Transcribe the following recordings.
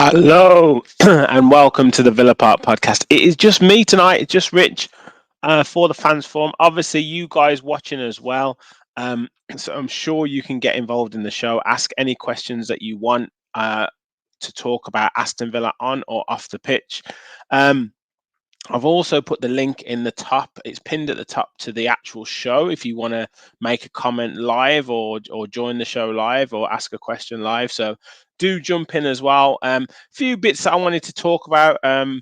Hello and welcome to the Villa Park podcast. It is just me tonight. It's just Rich for the fans forum. Obviously, you guys watching as well. So I'm sure you can get involved in the show. Ask any questions that you want to talk about Aston Villa on or off the pitch. I've also put the link in the top. It's pinned at the top to the actual show. If you want to make a comment live or join the show live or ask a question live, so do jump in as well. Few bits that I wanted to talk about. I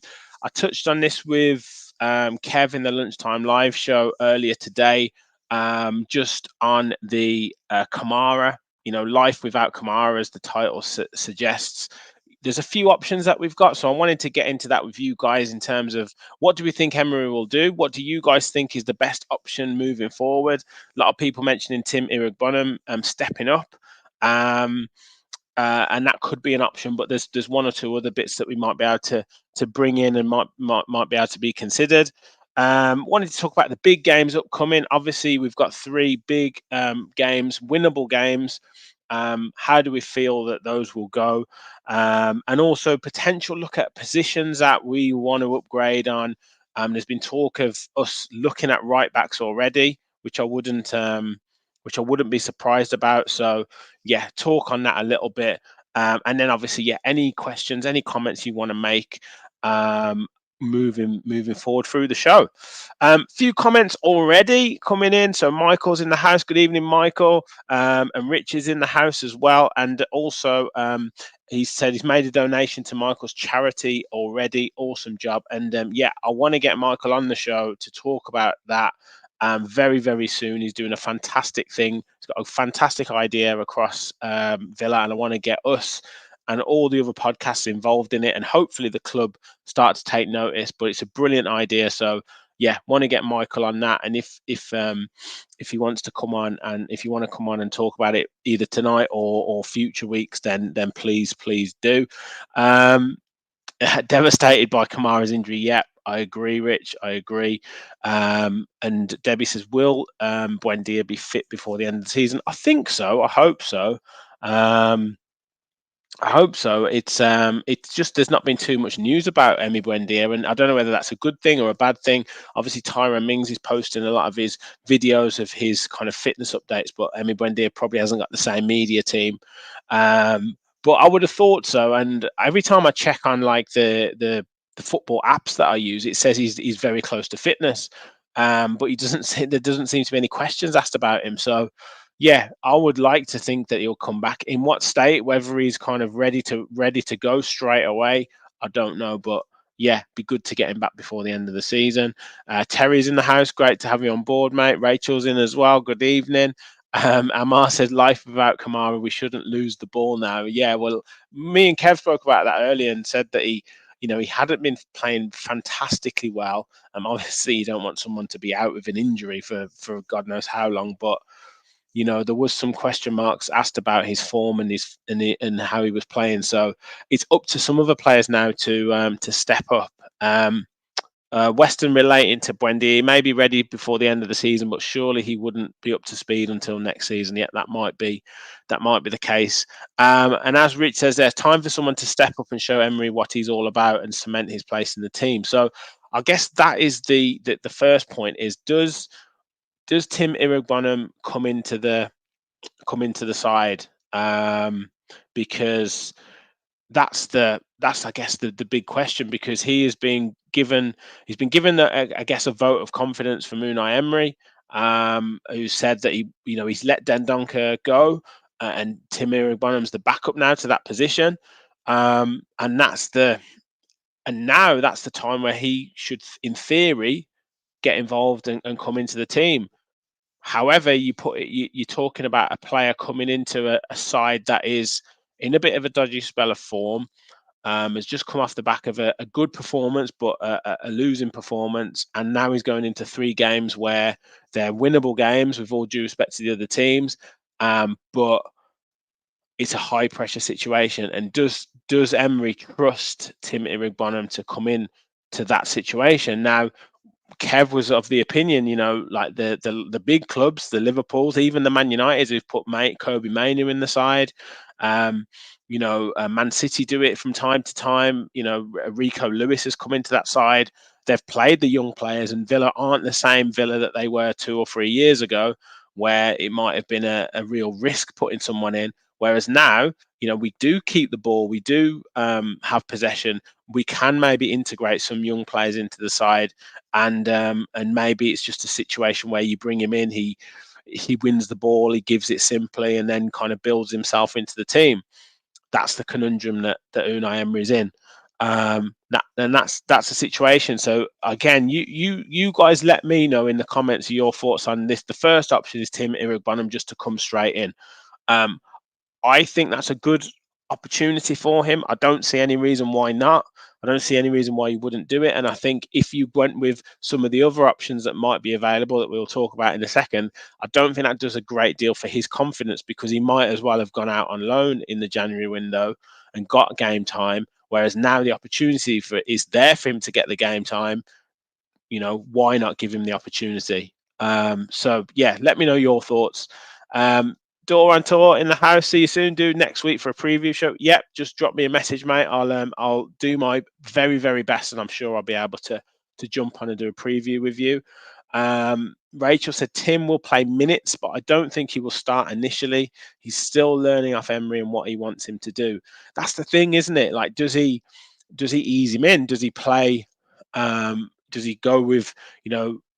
touched on this with Kev in the lunchtime live show earlier today. Just on the Kamara, life without Kamara, as the title suggests. There's a few options that we've got, so I wanted to get into that with you guys in terms of what do we think Emery will do? What do you guys think is the best option moving forward? A lot of people mentioning Tim Iroegbunam stepping up, and that could be an option. But there's one or two other bits that we might be able to bring in and might be able to be considered. Wanted to talk about the big games upcoming. Obviously, we've got three big games, winnable games. How do we feel that those will go? And also potential look at positions that we want to upgrade on. There's been talk of us looking at right backs already, which I wouldn't be surprised about. So yeah, talk on that a little bit. And then obviously, any questions, any comments you want to make, moving forward through the show. Few comments already coming in. So Michael's in the house. Good evening, Michael. And Rich is in the house as well. And also, he said he's made a donation to Michael's charity already. Awesome job. And I want to get Michael on the show to talk about that very, very soon. He's doing a fantastic thing. He's got a fantastic idea across Villa, and I want to get us and all the other podcasts involved in it, and hopefully the club start to take notice. But it's a brilliant idea, so want to get Michael on that. And if he wants to come on, and if you want to come on and talk about it either tonight or future weeks, then please do. Devastated by Kamara's injury. Yeah, I agree, Rich. I agree. And Debbie says, will Buendia be fit before the end of the season? I think so. I hope so. It's just there's not been too much news about Emi Buendia, and I don't know whether that's a good thing or a bad thing. Obviously, Tyrone Mings is posting a lot of his videos of his kind of fitness updates, but Emi Buendia probably hasn't got the same media team. But I would have thought so. And every time I check on like the football apps that I use, it says he's very close to fitness. But there doesn't seem to be any questions asked about him. So I would like to think that he'll come back. In what state, whether he's kind of ready to go straight away, I don't know. But be good to get him back before the end of the season. Terry's in the house. Great to have you on board, mate. Rachel's in as well. Good evening. Amar said, life without Kamara, we shouldn't lose the ball now. Yeah, well, me and Kev spoke about that earlier and said that he hadn't been playing fantastically well. Obviously, you don't want someone to be out with an injury for God knows how long, but there was some question marks asked about his form and how he was playing. So it's up to some other players now to step up. Weston relating to Buendia, he may be ready before the end of the season, but surely he wouldn't be up to speed until next season. Yet that might be the case. And as Rich says, there's time for someone to step up and show Emery what he's all about and cement his place in the team. So I guess that is the first point: is does Tim Iroegbunam come into the side? Because that's I guess the big question, because he's been given I guess a vote of confidence from Unai Emery, who said that he's let Dendoncker go, and Tim Iroegbunam's the backup now to that position, and now that's the time where he should, in theory, get involved and come into the team. However, you're talking about a player coming into a side that is in a bit of a dodgy spell of form, has just come off the back of a good performance, but a losing performance. And now he's going into 3 games where they're winnable games, with all due respect to the other teams. But it's a high pressure situation. And does Emery trust Tim Iroegbunam to come in to that situation? Now, Kev was of the opinion, like the big clubs, the Liverpools, even the Man Uniteds, who've put Kobe Mainoo in the side, Man City do it from time to time. Rico Lewis has come into that side. They've played the young players, and Villa aren't the same Villa that they were 2 or 3 years ago, where it might have been a real risk putting someone in. Whereas now, we do keep the ball, we do have possession. We can maybe integrate some young players into the side, and maybe it's just a situation where you bring him in, he wins the ball, he gives it simply, and then kind of builds himself into the team. That's the conundrum that Unai Emery's in. And that's the situation. So again, you guys let me know in the comments your thoughts on this. The first option is Tim Iroegbunam just to come straight in. I think that's a good opportunity for him. I don't see any reason why not. I don't see any reason why you wouldn't do it. And I think if you went with some of the other options that might be available that we'll talk about in a second, I don't think that does a great deal for his confidence, because he might as well have gone out on loan in the January window and got game time. Whereas now the opportunity is there for him to get the game time. Why not give him the opportunity? So yeah, let me know your thoughts. Doran Tour in the house. See you soon, dude. Next week for a preview show. Yep, just drop me a message, mate. I'll do my very, very best, and I'm sure I'll be able to jump on and do a preview with you. Rachel said Tim will play minutes, but I don't think he will start initially. He's still learning off Emery and what he wants him to do. That's the thing, isn't it? Like, does he ease him in? Does he play? Does he go with,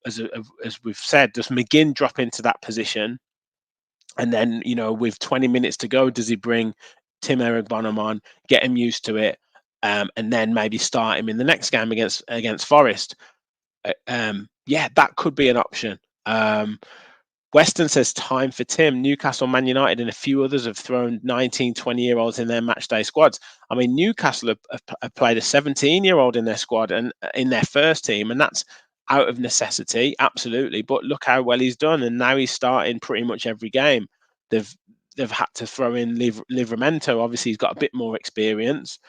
as we've said, does McGinn drop into that position? And then, with 20 minutes to go, does he bring Tim Iroegbunam on, get him used to it, and then maybe start him in the next game against Forest? Yeah, that could be an option. Weston says time for Tim. Newcastle, Man United, and a few others have thrown 19, 20-year-olds in their matchday squads. I mean, Newcastle have played a 17-year-old in their squad and in their first team, and that's out of necessity, absolutely. But look how well he's done, and now he's starting pretty much every game. They've had to throw in Livramento. Obviously, he's got a bit more experience.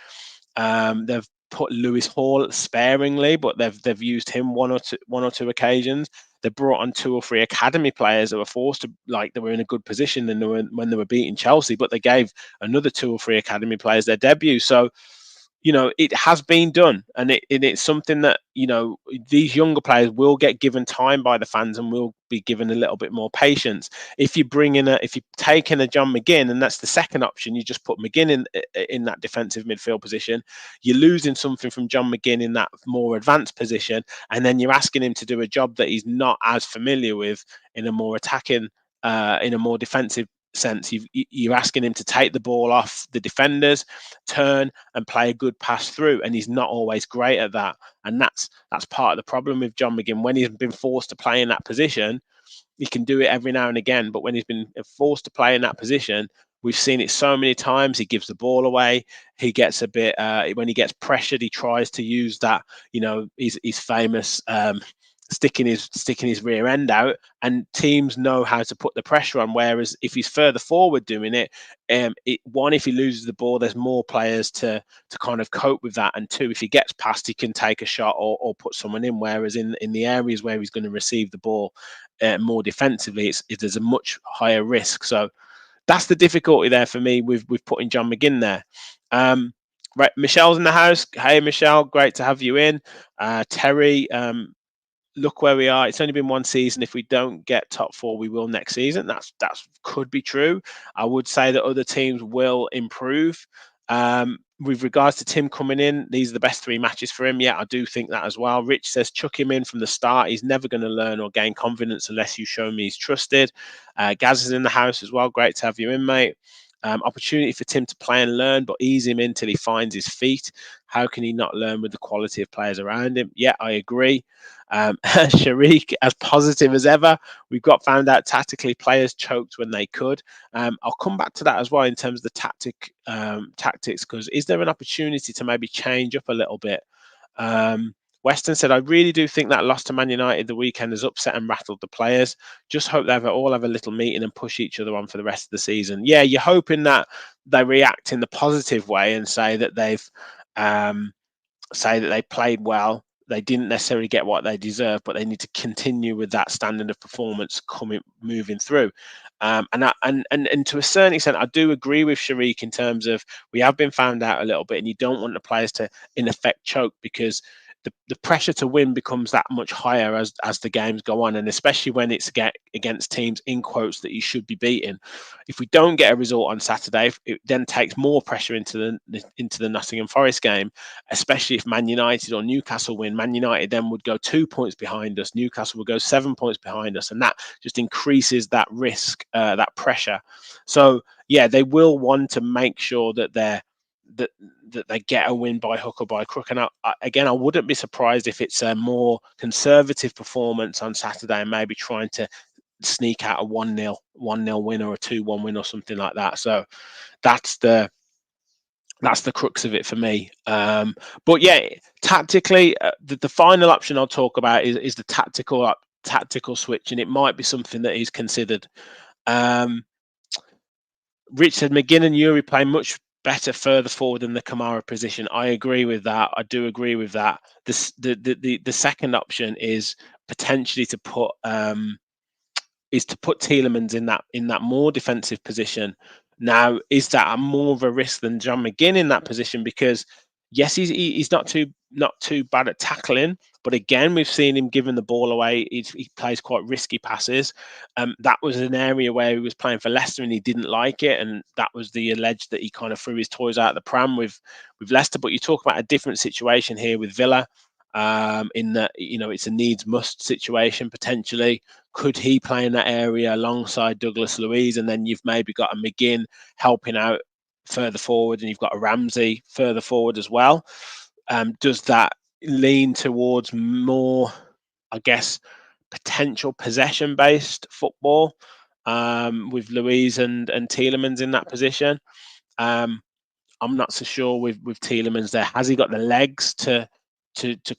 They've put Lewis Hall sparingly, but they've used him one or two occasions. They brought on 2 or 3 academy players that were forced to, they were in a good position when they were beating Chelsea, but they gave another 2 or 3 academy players their debut. So, it has been done, and it's something that, these younger players will get given time by the fans and will be given a little bit more patience. If you take in a John McGinn, and that's the second option, you just put McGinn in that defensive midfield position, you're losing something from John McGinn in that more advanced position, and then you're asking him to do a job that he's not as familiar with in a more attacking, in a more defensive sense. You're asking him to take the ball off the defenders, turn and play a good pass through, and he's not always great at that. And that's part of the problem with John McGinn. When he's been forced to play in that position, he can do it every now and again, but when he's been forced to play in that position, we've seen it so many times. He gives the ball away. He gets a bit when he gets pressured, he tries to use that, his famous sticking his rear end out, and teams know how to put the pressure on. Whereas if he's further forward doing it, if he loses the ball, there's more players to kind of cope with that, and 2, if he gets past, he can take a shot or put someone in. Whereas in the areas where he's going to receive the ball more defensively, there's a much higher risk. So that's the difficulty there for me with putting John McGinn there. Right, Michelle's in the house. Hey, Michelle, great to have you in. Terry, look where we are. It's only been one season. If we don't get top 4, we will next season. That could be true. I would say that other teams will improve. With regards to Tim coming in, these are the best 3 matches for him. Yeah, I do think that as well. Rich says chuck him in from the start. He's never going to learn or gain confidence unless you show me he's trusted. Gaz is in the house as well. Great to have you in, mate. Opportunity for Tim to play and learn, but ease him in till he finds his feet. How can he not learn with the quality of players around him? Yeah, I agree. Sharik, as positive as ever. We've found out tactically players choked when they could. I'll come back to that as well in terms of the tactics, because is there an opportunity to maybe change up a little bit? Weston said, I really do think that loss to Man United the weekend has upset and rattled the players. Just hope they all have a little meeting and push each other on for the rest of the season. Yeah, you're hoping that they react in the positive way and say that they've played well, they didn't necessarily get what they deserve, but they need to continue with that standard of performance moving through. And to a certain extent, I do agree with Sharik in terms of we have been found out a little bit, and you don't want the players to, in effect, choke, because the pressure to win becomes that much higher as the games go on, and especially when it's against teams in quotes that you should be beating. If we don't get a result on Saturday, it then takes more pressure into the Nottingham Forest game, especially if Man United or Newcastle win. Man United then would go 2 points behind us. Newcastle would go 7 points behind us, and that just increases that risk, that pressure. So yeah, they will want to make sure that they get a win by hook or by crook. And I wouldn't be surprised if it's a more conservative performance on Saturday and maybe trying to sneak out a 1-0 win or a 2-1 win or something like that. So that's the crux of it for me. But yeah, tactically, the final option I'll talk about is the tactical switch, and it might be something that is considered. Rich said McGinn and Yuri play much better further forward than the Kamara position. I agree with that. I do agree with that. The second option is potentially to put Tielemans in that more defensive position. Now, is that more of a risk than John McGinn in that position? Because yes, he's not too bad at tackling, but again, we've seen him giving the ball away. He plays quite risky passes. That was an area where he was playing for Leicester and he didn't like it, and that was the alleged that he kind of threw his toys out of the pram with Leicester. But you talk about a different situation here with Villa. In that, it's a needs must situation potentially. Could he play in that area alongside Douglas Luiz, and then you've maybe got a McGinn helping out further forward, and you've got a Ramsey further forward as well? Does that lean towards more, I guess, potential possession-based football with Luiz and Tielemans in that position? I'm not so sure with Tielemans there. Has he got the legs to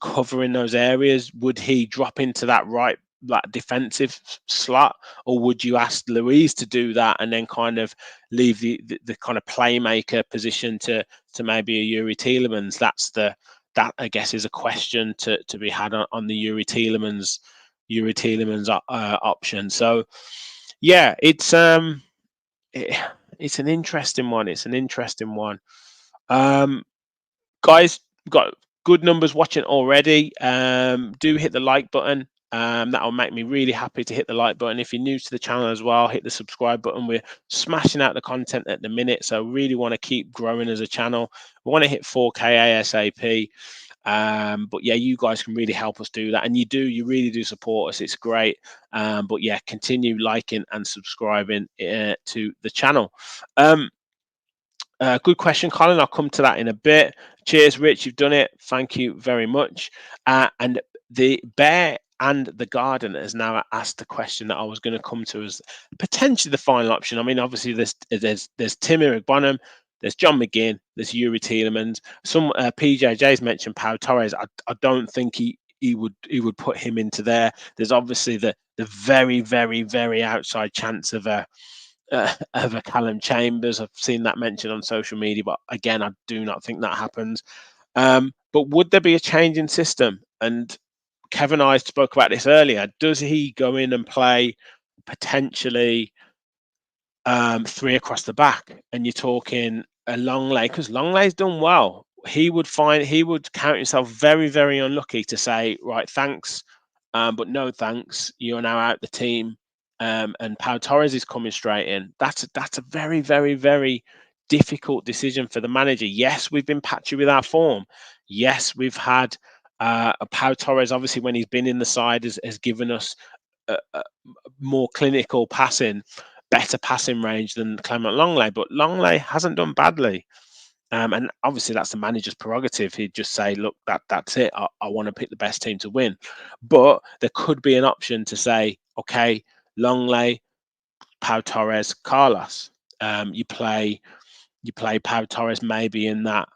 cover in those areas? Would he drop into that right, like defensive slot, or would you ask Luiz to do that and then kind of leave the kind of playmaker position to maybe a Yuri Tielemans? That I guess is a question to be had on the Yuri Tielemans option. So yeah, it's an interesting one. Guys, got good numbers watching already. Do hit the like button. That'll make me really happy to hit the like button. If you're new to the channel as well, hit the subscribe button. We're smashing out the content at the minute, so really want to keep growing as a channel. We want to hit 4K ASAP. But yeah, you guys can really help us do that, and you really do support us. It's great. But yeah, continue liking and subscribing to the channel. Good question, Colin. I'll come to that in a bit. Cheers, Rich. You've done it. Thank you very much. And the Bear and the Garden has now asked the question that I was going to come to as potentially the final option. I mean, obviously, there's Timmy Bonham, there's John McGinn, there's Yuri Tielemans. Some PJJ's mentioned Pau Torres. I don't think he would put him into there. There's obviously the very, very, very outside chance of a Callum Chambers. I've seen that mentioned on social media, but again, I do not think that happens. But would there be a change in system? And Kevin and I spoke about this earlier. Does he go in and play potentially 3 across the back? And you're talking a Longley, because Longley's done well. He would count himself very, very unlucky to say, right, thanks, but no thanks. You're now out the team. And Pau Torres is coming straight in. That's a very, very, very difficult decision for the manager. Yes, we've been patchy with our form. Yes, we've had Pau Torres, obviously, when he's been in the side, has given us more clinical passing, better passing range than Clement Longley. But Longley hasn't done badly. And obviously, that's the manager's prerogative. He'd just say, look, that's it. I want to pick the best team to win. But there could be an option to say, okay, Longley, Pau Torres, Carlos. You play Pau Torres maybe in that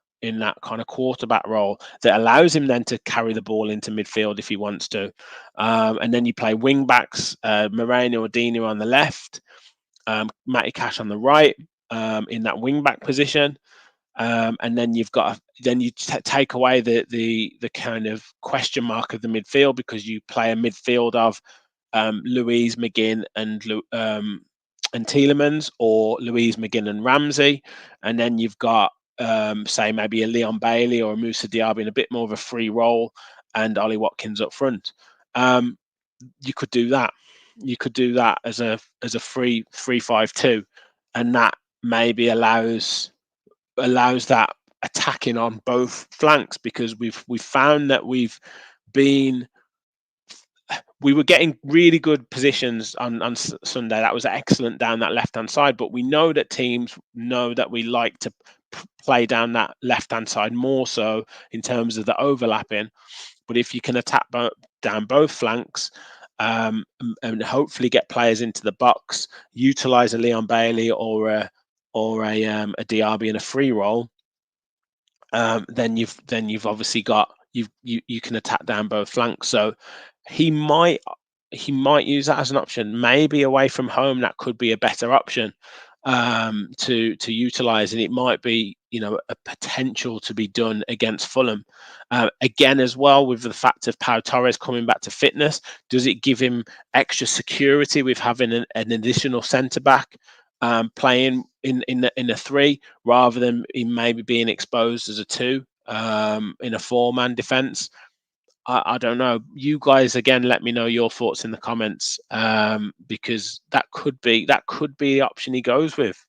kind of quarterback role that allows him then to carry the ball into midfield if he wants to. And then you play wing backs, Moreno or Dino on the left, Matty Cash on the right, in that wing back position. And then you take away the kind of question mark of the midfield, because you play a midfield of Louise, McGinn, and Tielemans, or Louise, McGinn, and Ramsey, and then you've got say maybe a Leon Bailey or a Moussa Diaby in a bit more of a free role, and Ollie Watkins up front. You could do that. You could do that as a 3-5-2, and that maybe allows that attacking on both flanks, because we've found that we were getting really good positions on Sunday. That was excellent down that left hand side, but we know that teams know that we like to play down that left hand side more so in terms of the overlapping. But if you can attack down both flanks, and hopefully get players into the box, utilize a Leon Bailey or a Diaby in a free role, then you've obviously got you can attack down both flanks. So he might use that as an option. Maybe away from home, that could be a better option to utilize, and it might be a potential to be done against Fulham. Again, as well, with the fact of Pau Torres coming back to fitness, does it give him extra security with having an additional centre back playing in a 3 rather than him maybe being exposed as a 2 in a 4-man defence? I don't know. You guys again, let me know your thoughts in the comments, because that could be the option he goes with.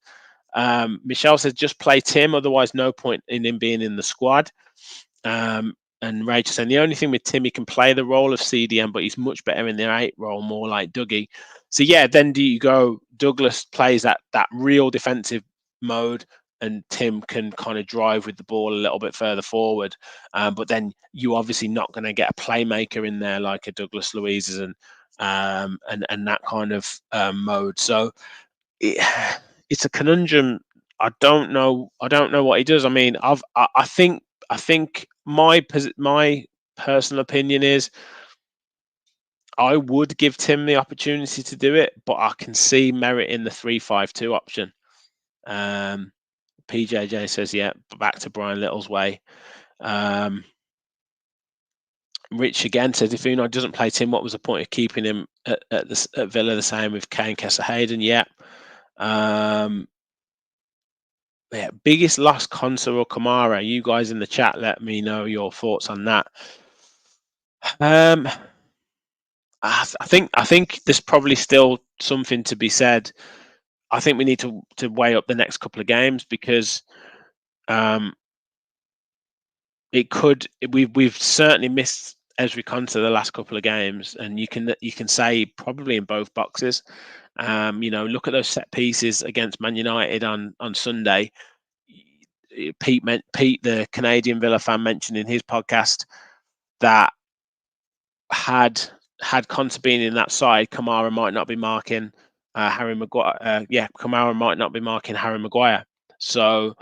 Michelle says just play Tim, otherwise no point in him being in the squad. And Rachel saying the only thing with Tim, he can play the role of CDM, but he's much better in the 8 role, more like Dougie. So yeah, then do you go Douglas plays that real defensive mode, and Tim can kind of drive with the ball a little bit further forward. But then you obviously not going to get a playmaker in there like a Douglas Luiz and that kind of mode. So it's a conundrum. I don't know what he does. I mean, I think my personal opinion is I would give Tim the opportunity to do it, but I can see merit in the 3-5-2 option. PJJ says, yeah, back to Brian Little's way. Rich again says, if Unai doesn't play Tim, what was the point of keeping him at Villa? The same with Kane, Kessa, Hayden. Yeah. Yeah, biggest loss, Konsa or Kamara? You guys in the chat, let me know your thoughts on that. I think there's probably still something to be said. I think we need to weigh up the next couple of games, because we've certainly missed Ezri Konsa the last couple of games, and you can say probably in both boxes. Look at those set pieces against Man United on Sunday. Pete, the Canadian Villa fan, mentioned in his podcast that had Konsa been in that side, Kamara might not be marking Harry Maguire. Kamara might not be marking Harry Maguire. So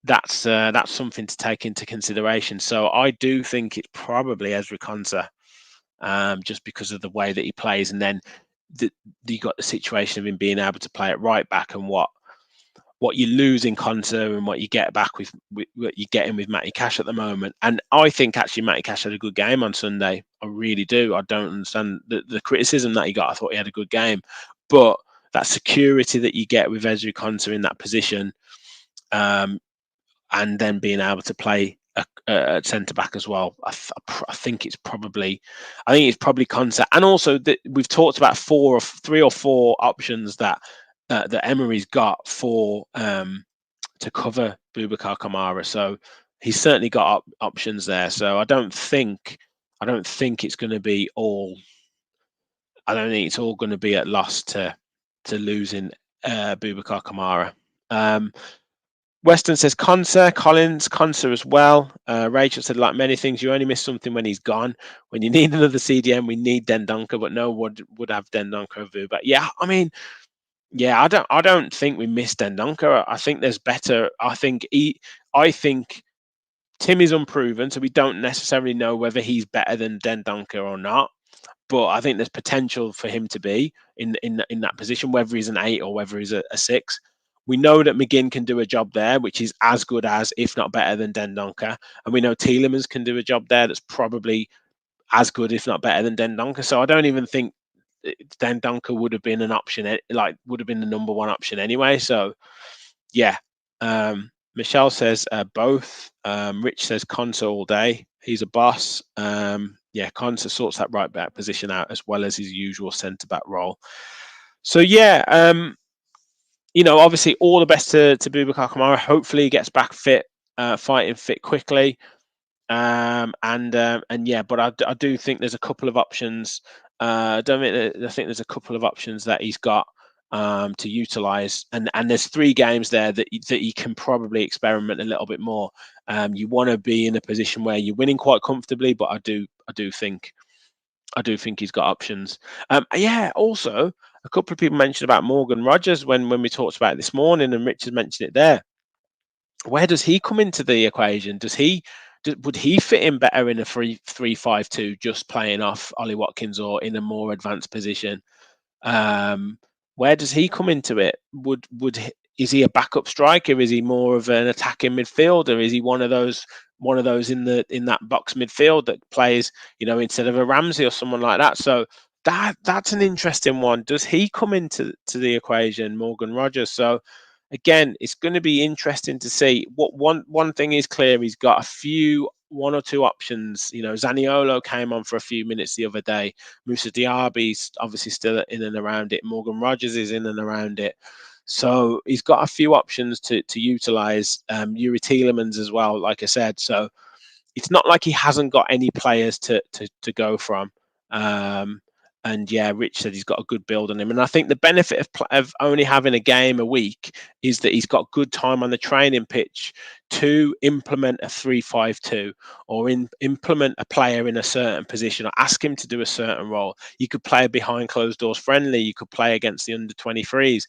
that's something to take into consideration. So I do think it's probably Ezri Konsa, just because of the way that he plays, and then you got the situation of him being able to play at right back, and what you lose in Konsa and what you get back with what you're getting with Matty Cash at the moment. And I think actually Matty Cash had a good game on Sunday. I really do. I don't understand the criticism that he got. I thought he had a good game, but that security that you get with Ezri Konsa in that position, and then being able to play at centre back as well, I think it's probably Konsa. And also we've talked about 3 or 4 options that Emery's got for to cover Boubacar Kamara. So he's certainly got options there. So I don't think it's going to be all. I don't think it's all going to be at loss to losing Boubacar Kamara. Weston says Konsa, Collins, Konsa as well. Rachel said, like many things, you only miss something when he's gone. When you need another CDM, we need Dendoncker, but no one would have Dendoncker over Boubacar. Yeah, I mean, yeah, I don't think we missed Dendoncker. I think there's better. I think Tim is unproven, so we don't necessarily know whether he's better than Dendoncker or not. But I think there's potential for him to be in that position, whether he's an 8 or whether he's a 6. We know that McGinn can do a job there, which is as good as, if not better than Dendoncker. And we know Tielemans can do a job there that's probably as good, if not better than Dendoncker. So I don't even think Dendoncker would have been an option, would have been the number one option anyway. So yeah. Michelle says both. Rich says Konsa all day. He's a boss. Konsa sorts that right back position out as well as his usual centre back role. So yeah, obviously all the best to Boubacar Kamara. Hopefully he gets back fit, fighting fit quickly. But I do think there's a couple of options. I think there's a couple of options that he's got to utilize, and there's 3 games there that he can probably experiment a little bit more. You want to be in a position where you're winning quite comfortably, but I do think he's got options. Also a couple of people mentioned about Morgan Rogers when we talked about it this morning, and Richard mentioned it there. Where does he come into the equation? Would he fit in better in a 3-5-2, just playing off Ollie Watkins, or in a more advanced position? Where does he come into it? Is he a backup striker? Is he more of an attacking midfielder? Is he one of those in that box midfield that plays, instead of a Ramsey or someone like that? So that's an interesting one. Does he come into the equation, Morgan Rogers? So again, it's going to be interesting to see. What one thing is clear: he's got one or two options. Zaniolo came on for a few minutes the other day. Moussa Diaby's obviously still in and around it. Morgan Rogers is in and around it. So he's got a few options to utilize. Yuri Tielemans as well, like I said. So it's not like he hasn't got any players to go from. And yeah, Rich said he's got a good build on him. And I think the benefit of only having a game a week is that he's got good time on the training pitch to implement a 3-5-2, or implement a player in a certain position, or ask him to do a certain role. You could play a behind closed doors friendly. You could play against the under 23s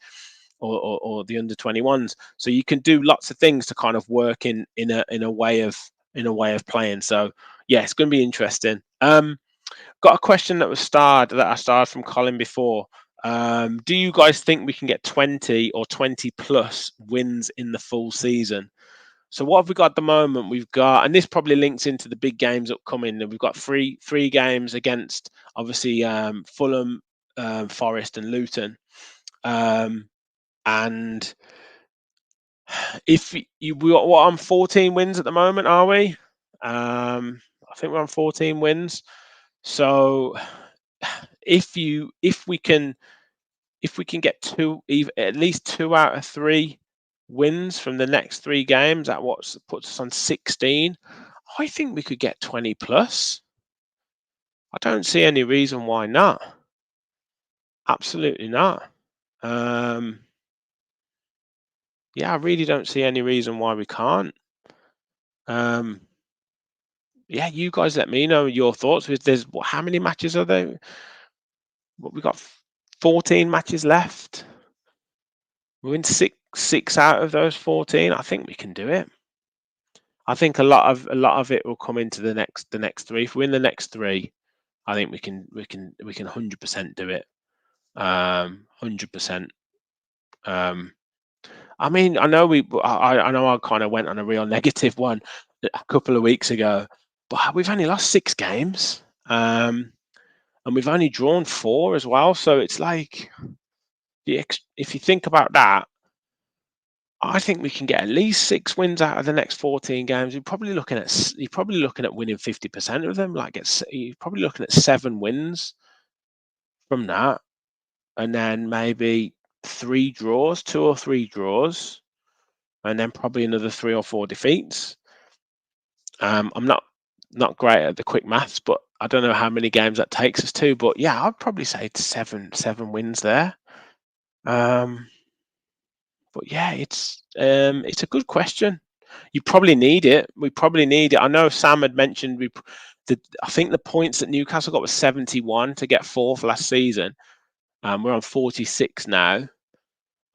or the under 21s. So you can do lots of things to kind of work in a way of playing. So yeah, it's going to be interesting. Got a question that I started from Colin before. Do you guys think we can get 20 or 20 plus wins in the full season? So what have we got at the moment? We've got, and this probably links into the big games upcoming. We've got three games against, obviously, Fulham, Forest, and Luton. And if we're on 14 wins at the moment, are we? I think we're on 14 wins. So if we can get at least 2 out of 3 wins from the next 3 games, that puts us on 16. I think we could get 20 plus. I don't see any reason why not. Absolutely not. I really don't see any reason why we can't. You guys let me know your thoughts. How many matches are there? We got 14 matches left. We win six out of those 14. I think we can do it. I think a lot of it will come into the next 3. If we win the next 3, I think we can 100% do it. 100%. I mean, I know I kind of went on a real negative one a couple of weeks ago, but we've only lost 6 games, and we've only drawn 4 as well. So it's like, if you think about that, I think we can get at least 6 wins out of the next 14 games. You're probably looking at winning 50% of them. You're probably looking at 7 wins from that, and then maybe 2 or 3 draws, and then probably another 3 or 4 defeats. I'm not great at the quick maths, but I don't know how many games that takes us to. But yeah, I'd probably say 7 wins there. But yeah, it's a good question. You probably need it. We probably need it. I know Sam had mentioned I think the points that Newcastle got was 71 to get 4th last season. We're on 46 now.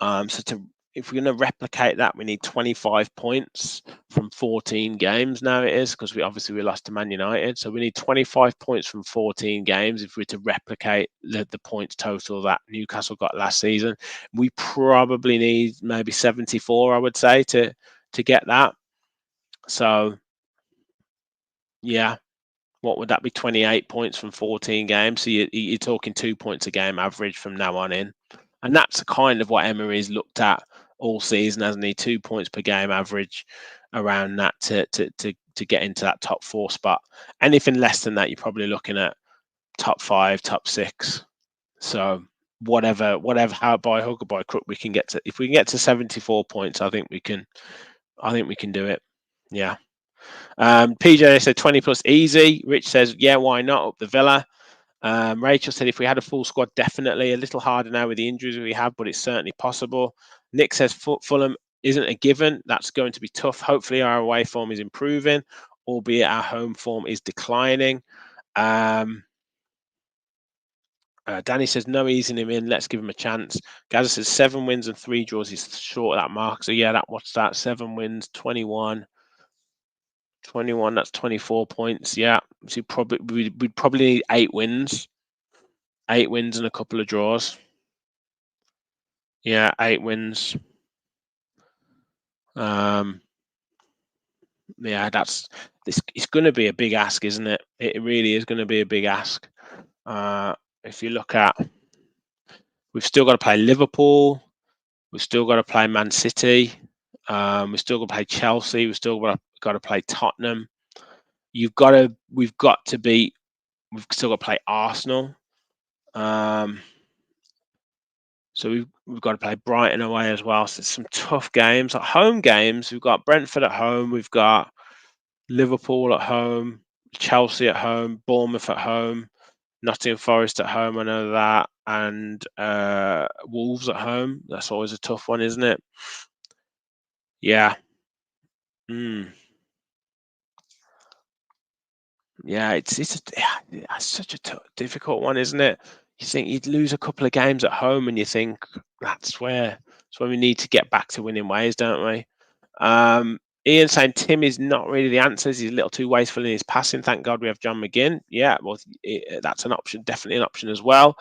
So if we're going to replicate that, we need 25 points from 14 games. Now it is, because we lost to Man United, so we need 25 points from 14 games if we're to replicate the points total that Newcastle got last season. We probably need maybe 74, I would say, to get that. So yeah, what would that be? 28 points from 14 games. So you're talking 2 points a game average from now on in. And that's kind of what Emery's looked at all season, hasn't he? 2 points per game average around that to get into that top 4 spot. Anything less than that, you're probably looking at top 5, top 6. So whatever, how by hook or by crook we can get to. If we can get to 74 points, I think we can do it. Yeah. PJ said 20 plus easy. Rich says, yeah, why not? Up the Villa. Rachel said, if we had a full squad, definitely. A little harder now with the injuries we have, but it's certainly possible. Nick says, Fulham isn't a given. That's going to be tough. Hopefully our away form is improving, albeit our home form is declining. Danny says, no easing him in. Let's give him a chance. Gaza says 7 wins and 3 draws. He's short of that mark. So yeah, what's that? 7 wins, 21. 21, that's 24 points. Yeah. So we'd probably need 8 wins. 8 wins and a couple of draws. Yeah, 8 wins. Yeah, it's going to be a big ask, isn't it? It really is going to be a big ask. If you look at, we've still got to play Liverpool. We've still got to play Man City. We've still got to play Chelsea. We've still got to play Tottenham. We've still got to play Arsenal. So we've got to play Brighton away as well. So it's some tough games. Like home games, we've got Brentford at home. We've got Liverpool at home, Chelsea at home, Bournemouth at home, Nottingham Forest at home. I know that, and Wolves at home. That's always a tough one, isn't it? Yeah. Yeah, it's such a difficult one, isn't it? You think you'd lose a couple of games at home, and you think that's where we need to get back to winning ways, don't we? Ian saying Tim is not really the answer. He's a little too wasteful in his passing. Thank God we have John McGinn. Yeah, well, that's an option, definitely an option as well.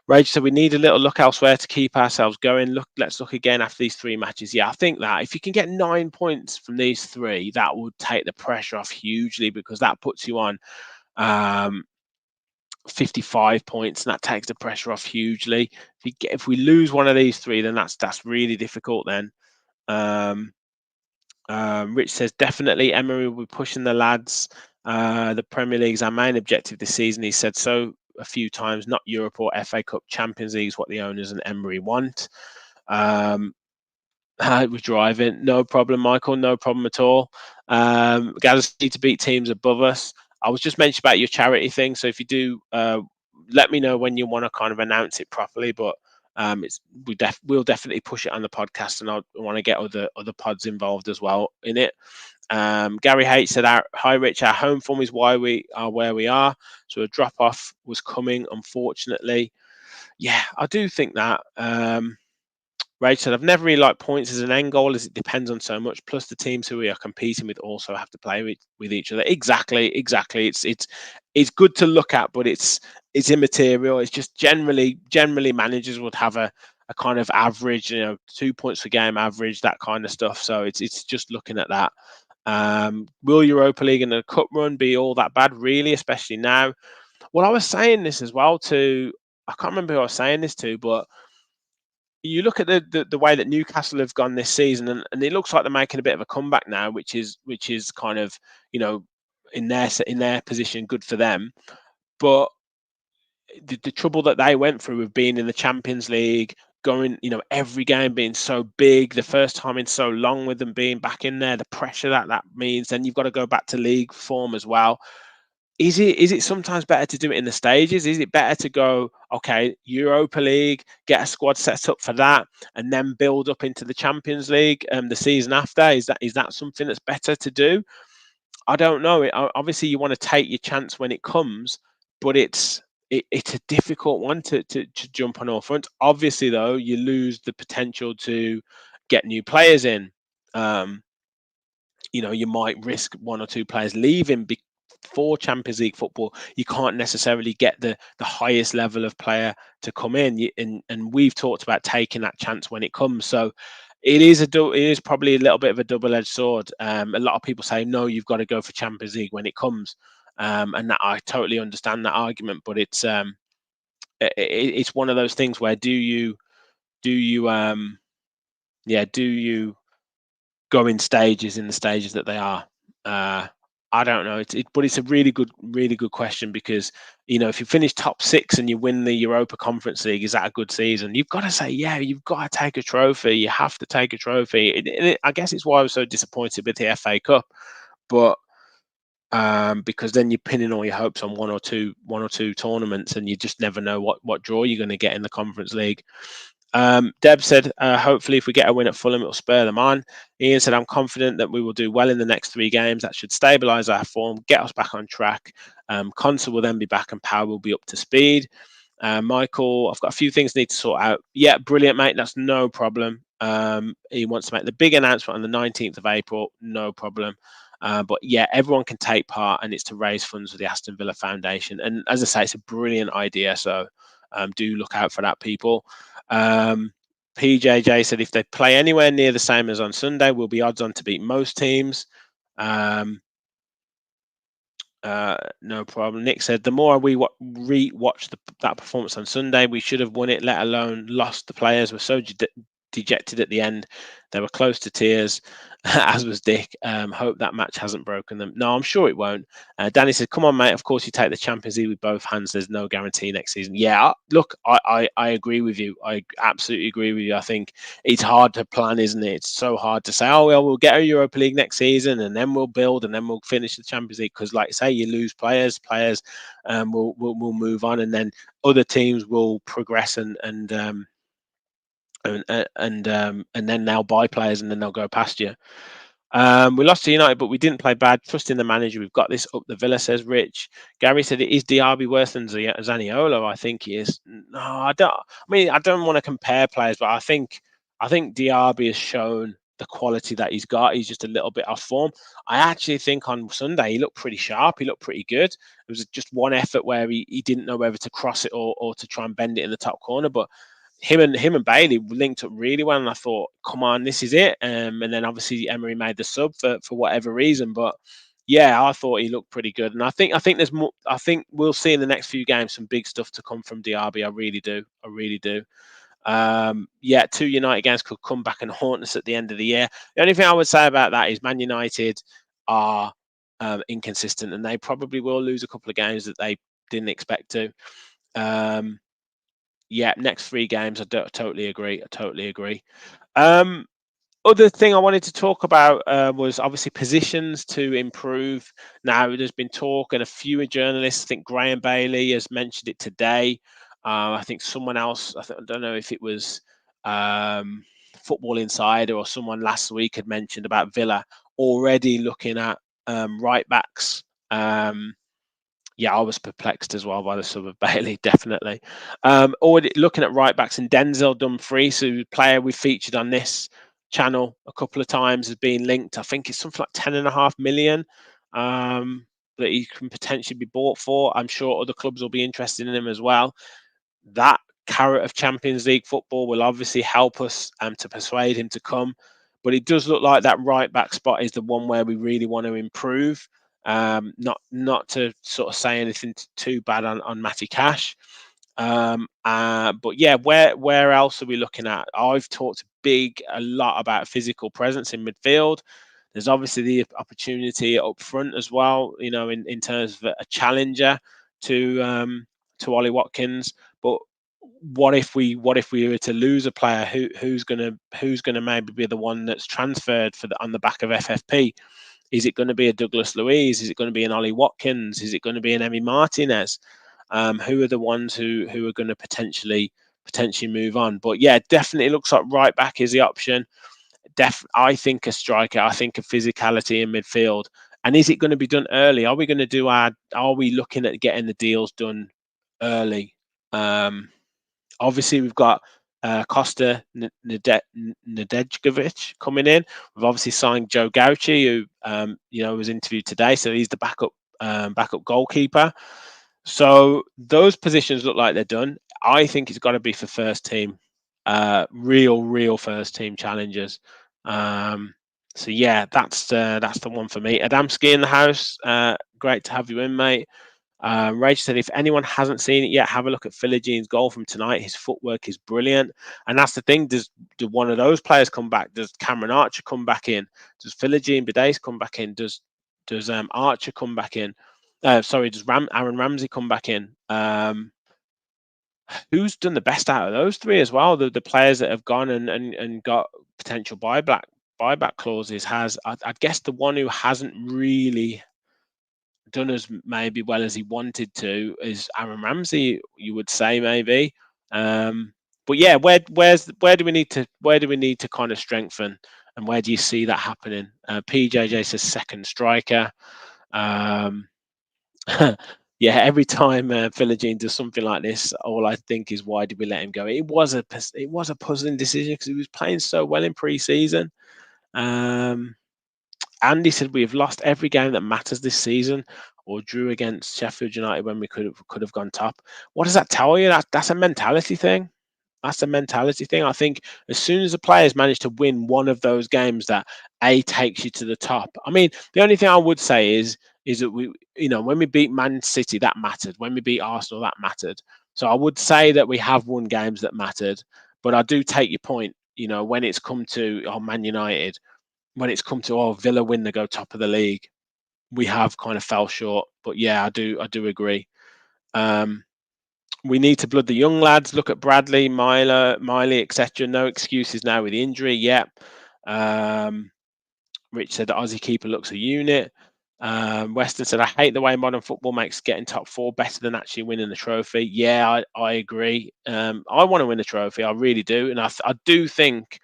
Rage said we need a little look elsewhere to keep ourselves going. Let's look again after these 3 matches. Yeah, I think that if you can get 9 points from these 3, that would take the pressure off hugely, because that puts you on 55 points, and that takes the pressure off hugely. If we lose one of these 3, then that's really difficult. Then Rich says definitely Emery will be pushing the lads. The Premier League is our main objective this season. He said so a few times. Not Europe or FA Cup. Champions League is what the owners and Emery want. We're driving. No problem, Michael. No problem at all. Guys need to beat teams above us. I was just mentioning about your charity thing. So if you do, let me know when you want to kind of announce it properly. But we'll definitely push it on the podcast, and I want to get other pods involved as well in it. Gary H said, "Hi Rich, our home form is why we are where we are. So a drop off was coming, unfortunately." Yeah, I do think that. Rage said, "I've never really liked points as an end goal, as it depends on so much. Plus, the teams who we are competing with also have to play with each other." Exactly. It's good to look at, but it's immaterial. It's just generally managers would have a kind of average, 2 points per game average, that kind of stuff. So it's just looking at that. Will Europa League and the Cup run be all that bad, really, especially now? Well, I was saying this as well I can't remember who I was saying this to, but you look at the way that Newcastle have gone this season, and it looks like they're making a bit of a comeback now, which is kind of, in their position, good for them. But the trouble that they went through with being in the Champions League, going, every game being so big, the first time in so long with them being back in there, the pressure that means, then you've got to go back to league form as well. Is it sometimes better to do it in the stages? Is it better to go, okay, Europa League, get a squad set up for that, and then build up into the Champions League the season after? Is that something that's better to do? I don't know. Obviously, you want to take your chance when it comes, but it's a difficult one to jump on all fronts. Obviously, though, you lose the potential to get new players in, you might risk one or two players leaving for Champions League football. You can't necessarily get the highest level of player to come in, and we've talked about taking that chance when it comes. So it is probably a little bit of a double-edged sword. A lot of people say no, you've got to go for Champions League when it comes, and that I totally understand that argument. But it's one of those things where do you go in stages in the stages that they are. I don't know, but it's a really good question, because if you finish top 6 and you win the Europa Conference League, is that a good season? You've got to say, yeah, you've got to take a trophy. You have to take a trophy. I guess it's why I was so disappointed with the FA Cup, but because then you're pinning all your hopes on one or two tournaments, and you just never know what draw you're going to get in the Conference League. Deb said, hopefully if we get a win at Fulham, it'll spur them on. Ian said, I'm confident that we will do well in the next 3 games. That should stabilise our form, get us back on track. Conser will then be back and Power will be up to speed. Michael, I've got a few things need to sort out. Yeah, brilliant, mate. That's no problem. He wants to make the big announcement on the 19th of April. No problem. But yeah, everyone can take part, and it's to raise funds for the Aston Villa Foundation. And as I say, it's a brilliant idea. So do look out for that, people. PJJ said, if they play anywhere near the same as on Sunday, we'll be odds on to beat most teams. No problem. Nick said, the more we re-watch that performance on Sunday, we should have won it, let alone lost. The players were so dejected at the end. They were close to tears, as was Dick. Hope that match hasn't broken them. No, I'm sure it won't. Danny said, come on, mate. Of course, you take the Champions League with both hands. There's no guarantee next season. Yeah, look, I agree with you. I absolutely agree with you. I think it's hard to plan, isn't it? It's so hard to say, oh, well, we'll get a Europa League next season, and then we'll build, and then we'll finish the Champions League. Because, like I say, you lose players will move on, and then other teams will progress and then they'll buy players, and then they'll go past you. We lost to United, but we didn't play bad. Trust in the manager. We've got this up the Villa, says Rich. Gary said, is Diaby worse than Zaniolo? I think he is. No, I don't. I mean, I don't want to compare players, but I think Diaby has shown the quality that he's got. He's just a little bit off form. I actually think on Sunday he looked pretty sharp. He looked pretty good. It was just one effort where he didn't know whether to cross it or to try and bend it in the top corner, but him and Bailey linked up really well, and I thought, come on, this is it. And then obviously Emery made the sub for whatever reason, but yeah, I thought he looked pretty good, and I think there's more. I think we'll see in the next few games some big stuff to come from Diaby. I really do. Yeah, 2 United games could come back and haunt us at the end of the year. The only thing I would say about that is Man United are inconsistent, and they probably will lose a couple of games that they didn't expect to. Yeah, next 3 games, I totally agree. Other thing I wanted to talk about was obviously positions to improve. Now, there's been talk, and a few journalists, I think Graham Bailey has mentioned it today. I think someone else, I don't know if it was Football Insider or someone last week had mentioned about Villa already looking at right backs. Yeah, I was perplexed as well by the sub of Bailey, definitely. Already looking at right backs, and Denzel Dumfries, who a player we featured on this channel a couple of times, has been linked. I think it's something like 10.5 million that he can potentially be bought for. I'm sure other clubs will be interested in him as well. That carrot of Champions League football will obviously help us to persuade him to come. But it does look like that right back spot is the one where we really want to improve. Not to sort of say anything too bad on Matty Cash. But yeah, where else are we looking at? I've talked a lot about physical presence in midfield. There's obviously the opportunity up front as well, in terms of a challenger to Ollie Watkins. But what if we were to lose a player who's gonna maybe be the one that's transferred on the back of FFP? Is it going to be a Douglas Luiz? Is it going to be an Ollie Watkins? Is it going to be an Emi Martinez? Who are the ones who are going to potentially move on? But yeah, definitely looks like right back is the option. I think a striker. I think a physicality in midfield. And is it going to be done early? Are we going to do Are we looking at getting the deals done early? Obviously, we've got Costa Nedeljkovic coming in. We've obviously signed Joe Gauci, who was interviewed today, so he's the backup goalkeeper. So those positions look like they're done. I think it's got to be for first team, real first team challengers. So yeah, that's the one for me. Adamski in the house. Great to have you in, mate. Rage said, if anyone hasn't seen it yet, have a look at Philigine's goal from tonight. His footwork is brilliant. And that's the thing. Do one of those players come back? Does Cameron Archer come back in? Does Philogene Bidace come back in? Does Archer come back in? Does Aaron Ramsey come back in? Who's done the best out of those three as well? The players that have gone and got potential buyback clauses I'd guess the one who hasn't really done as maybe well as he wanted to is Aaron Ramsey, you would say maybe. But yeah, where do we need to kind of strengthen, and where do you see that happening? PJJ says second striker. Yeah, every time Philogene does something like this, all I think is, why did we let him go? It was a puzzling decision because he was playing so well in pre-season. Andy said, we have lost every game that matters this season, or drew against Sheffield United when we could have gone top. What does that tell you? That's a mentality thing. That's a mentality thing. I think as soon as the players manage to win one of those games that takes you to the top. I mean, the only thing I would say is that when we beat Man City, that mattered. When we beat Arsenal, that mattered. So I would say that we have won games that mattered. But I do take your point. When it's come to Man United, when it's come to Villa win, they go top of the league, we have kind of fell short. But yeah, I do agree. We need to blood the young lads. Look at Bradley, Miley, etc. No excuses now with the injury. Yeah. Rich said the Aussie keeper looks a unit. Weston said, I hate the way modern football makes getting top four better than actually winning the trophy. Yeah, I agree. I want to win a trophy. I really do. And I do think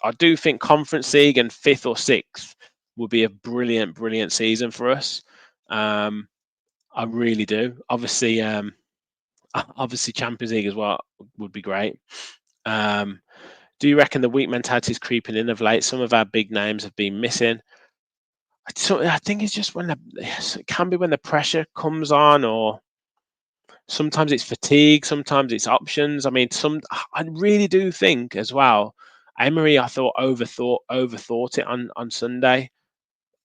I do think Conference League and 5th or 6th would be a brilliant season for us. I really do. Obviously Champions League as well would be great. Do you reckon the weak mentality is creeping in of late? Some of our big names have been missing. I think it's just it can be when the pressure comes on, or sometimes it's fatigue, sometimes it's options. I mean, I really do think as well, Emery, I thought overthought it on Sunday.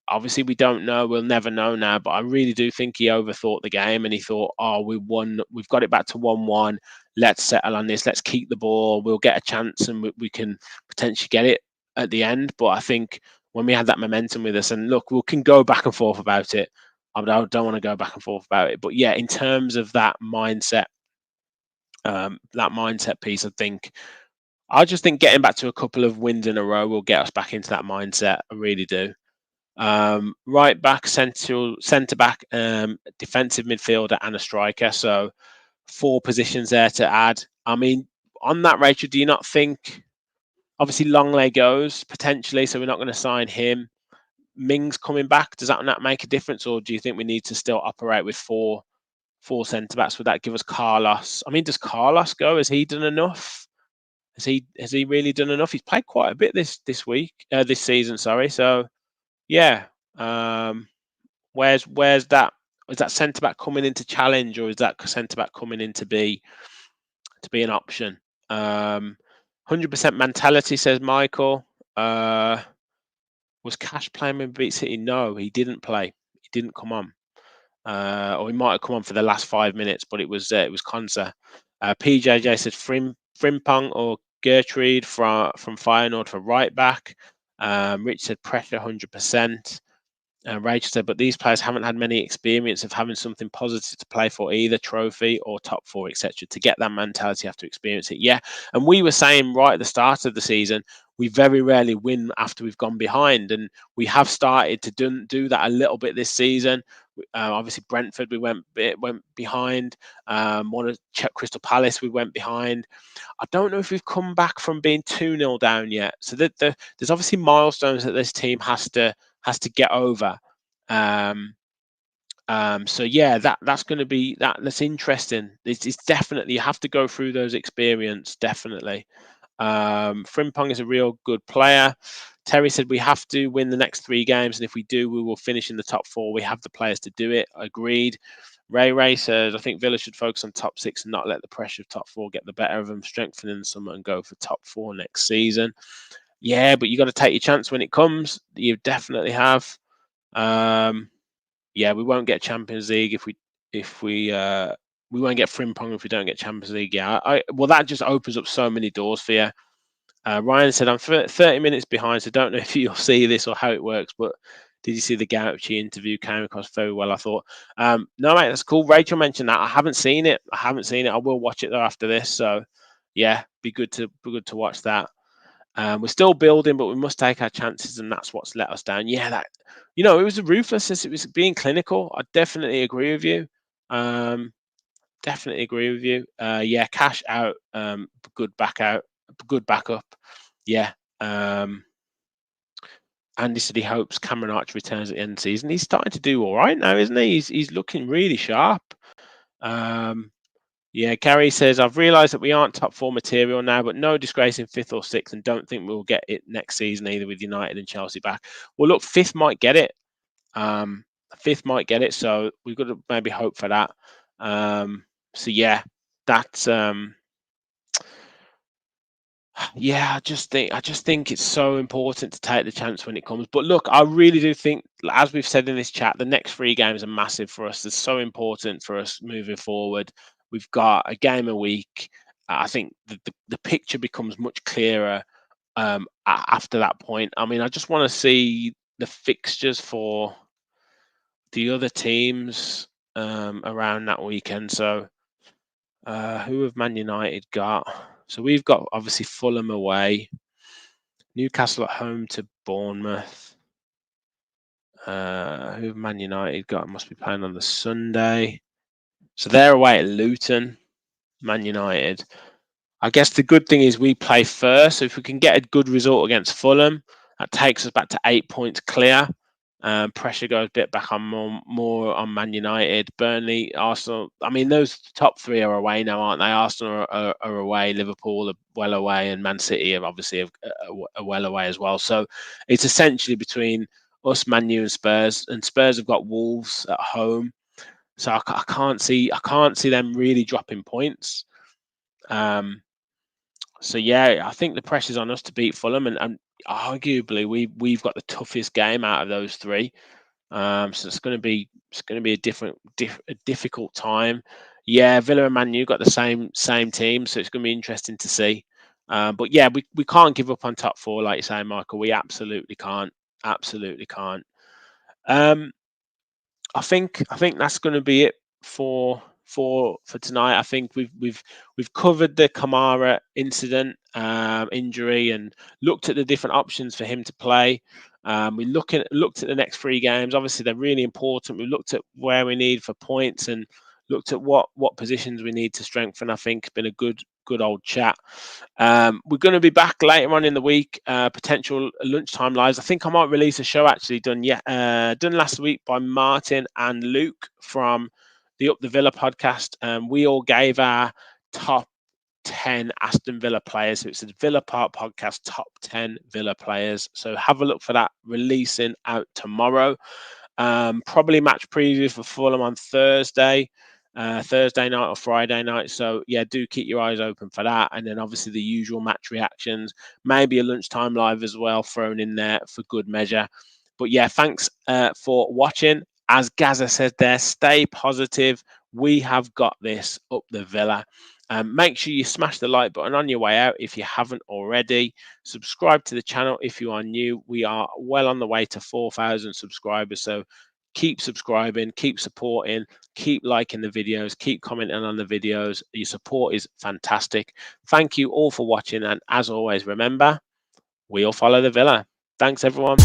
Obviously, we don't know. We'll never know now. But I really do think he overthought the game, and he thought, we won. We've got it back to 1-1. Let's settle on this. Let's keep the ball. We'll get a chance, and we can potentially get it at the end. But I think when we had that momentum with us, and look, we can go back and forth about it. I don't want to go back and forth about it. But yeah, in terms of that mindset piece, I just think getting back to a couple of wins in a row will get us back into that mindset. I really do. Right back, centre back, defensive midfielder, and a striker. So 4 positions there to add. I mean, on that, Rachel, do you not think? Obviously, Longley goes potentially, so we're not going to sign him. Mings coming back, does that not make a difference, or do you think we need to still operate with four centre backs? Would that give us Carlos? I mean, does Carlos go? Has he done enough? Has he really done enough? He's played quite a bit this season. Sorry, so yeah. Where's that? Is that centre back coming in to challenge, or is that centre back coming in to be an option? 100% mentality, says Michael. Was Cash playing when we beat City? No, he didn't play. He didn't come on. Or he might have come on for the last 5 minutes, but it was Konsa. PJJ said Frimpong or Gertrude from Feyenoord for right back. Rich said pressure 100%. Rachel said, but these players haven't had many experience of having something positive to play for, either trophy or top 4, etc. To get that mentality, you have to experience it. Yeah, and we were saying right at the start of the season, we very rarely win after we've gone behind, and we have started to do that a little bit this season. Obviously, Brentford, we went behind. One of Crystal Palace, we went behind. I don't know if we've come back from being 2-0 down yet. So there's obviously milestones that this team has to get over. So yeah, that's going to be that's interesting. It's definitely, you have to go through those experience, definitely. Frimpong is a real good player. Terry said we have to win the next 3 games, and if we do, we will finish in the top 4. We have the players to do it. Agreed. Ray says, I think Villa should focus on top 6 and not let the pressure of top 4 get the better of them, strengthening some and go for top 4 next season. Yeah, but you got to take your chance when it comes. You definitely have. Yeah, we won't get Champions League if we won't get Frimpong if we don't get Champions League. Yeah, well, that just opens up so many doors for you. Ryan said, I'm 30 minutes behind, so don't know if you'll see this or how it works, but did you see the Gauchi interview? Came across very well, I thought. No, mate, that's cool. Rachel mentioned that. I haven't seen it. I will watch it though after this. So, yeah, be good to watch that. We're still building, but we must take our chances, and that's what's let us down. Yeah, that, it was a ruthlessness. It was being clinical. I definitely agree with you. Definitely agree with you. Yeah, cash out, good backup. Yeah. Andy said he hopes Cameron Archer returns at the end of the season. He's starting to do all right now, isn't he? He's looking really sharp. Yeah, Gary says, I've realised that we aren't top 4 material now, but no disgrace in 5th or 6th, and don't think we'll get it next season either with United and Chelsea back. Well, look, 5th might get it. 5th might get it, so we've got to maybe hope for that. So yeah, that's yeah, I just think it's so important to take the chance when it comes. But look, I really do think, as we've said in this chat, the next 3 games are massive for us. It's so important for us moving forward. We've got a game a week. I think the picture becomes much clearer after that point. I mean, I just want to see the fixtures for the other teams around that weekend. So, who have Man United got? So we've got obviously Fulham away, Newcastle at home to Bournemouth. Who have Man United got? Must be playing on the Sunday. So they're away at Luton, Man United. I guess the good thing is we play first. So if we can get a good result against Fulham, that takes us back to 8 points clear. Pressure goes a bit back on more on Man United, Burnley, Arsenal. I mean, those top 3 are away now, aren't they? Arsenal are away, Liverpool are well away, and Man City are obviously are well away as well. So it's essentially between us, Man U, and Spurs have got Wolves at home. So I can't see them really dropping points. So yeah, I think the pressure's on us to beat Fulham, and arguably we've got the toughest game out of those 3. So it's going to be a difficult time. Yeah, Villa and Man U got the same team, so it's going to be interesting to see. But yeah, we can't give up on top 4, like you say, Michael. We absolutely can't. Absolutely can't. I think that's going to be it for tonight. I think we've covered the Kamara incident, injury, and looked at the different options for him to play. We looked at the next 3 games. Obviously, they're really important. We looked at where we need for points and looked at what positions we need to strengthen. I think it's been a good old chat. We're going to be back later on in the week. Potential lunchtime lives. I think I might release a show actually done last week by Martin and Luke from the Up the Villa podcast. We all gave our top 10 Aston Villa players. So it's a Villa Park podcast, top 10 Villa players. So have a look for that releasing out tomorrow. Probably match preview for Fulham on Thursday night or Friday night. So yeah, do keep your eyes open for that. And then obviously the usual match reactions, maybe a lunchtime live as well thrown in there for good measure. But yeah, thanks for watching. As Gaza said there, stay positive. We have got this. Up the Villa. Make sure you smash the like button on your way out if you haven't already. Subscribe to the channel if you are new. We are well on the way to 4,000 subscribers. So keep subscribing, keep supporting, keep liking the videos, keep commenting on the videos. Your support is fantastic. Thank you all for watching. And as always, remember, we'll follow the Villa. Thanks, everyone.